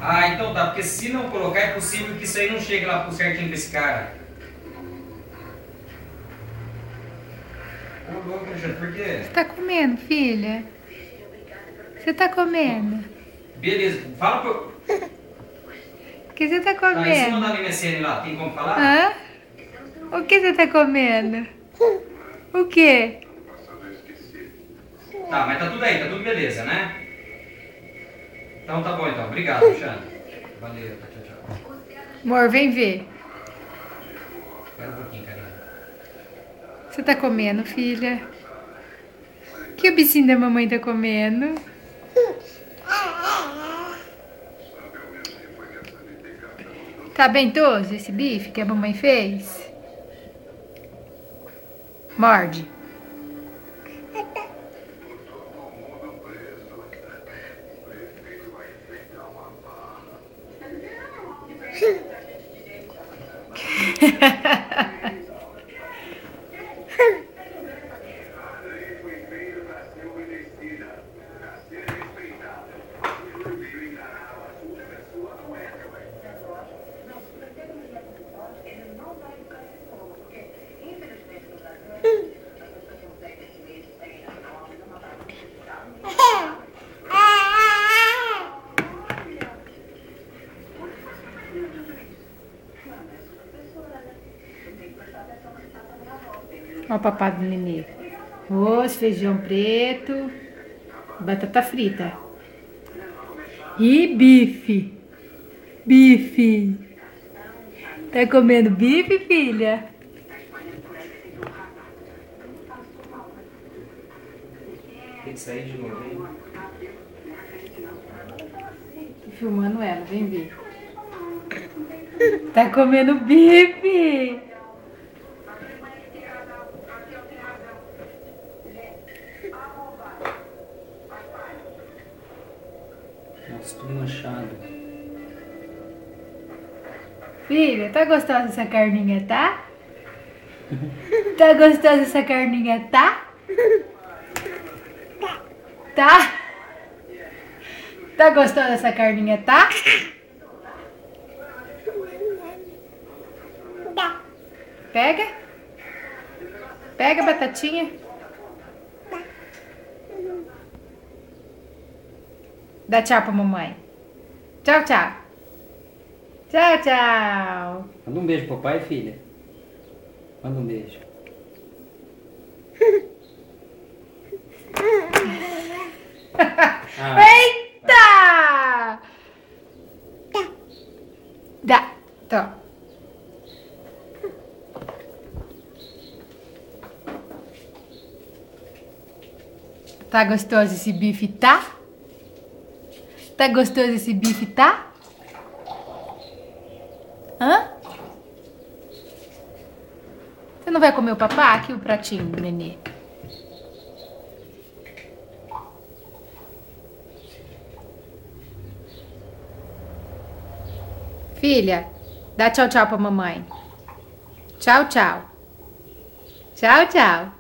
Ah, então tá, porque se não colocar é possível que isso aí não chegue lá pro certinho pra esse cara. Ô louco, Alexandre, por quê? Você tá comendo, filha? Você tá comendo? Beleza, fala pro... O que você tá Tá, e se comendo? mandar no MSN lá, tem como falar? Hã? O que você tá comendo? O quê? Tá, mas tá tudo aí, tá tudo beleza, né? Então tá bom então, obrigado, Alexandre. Valeu, tchau, tchau. Amor, vem ver. Espera um pouquinho, carinha. Você tá comendo, filha? Que o bichinho da mamãe tá comendo? Tá bentoso esse bife que a mamãe fez? Morde. Olha o papai do nenê. Arroz, feijão preto, batata frita. E bife. Bife. Tá comendo bife, filha? Tem que sair de novo, hein? Tô filmando ela, vem ver. Tá comendo bife. Nossa, tudo manchado. Filha, tá gostosa essa carninha, tá? Tá gostosa essa carninha, tá? Tá? Tá gostosa essa carninha, tá? Pega. Pega a batatinha. Dá tchau pra mamãe. Tchau, tchau. Tchau, tchau. Manda um beijo pro papai, filha. Manda um beijo. Ah, Eita! Dá. Tó. Tá gostoso esse bife, tá? Tá gostoso esse bife, tá? Hã? Você não vai comer o papá? Aqui o pratinho, nenê. Filha, dá tchau, tchau pra mamãe. Tchau, tchau. Tchau, tchau.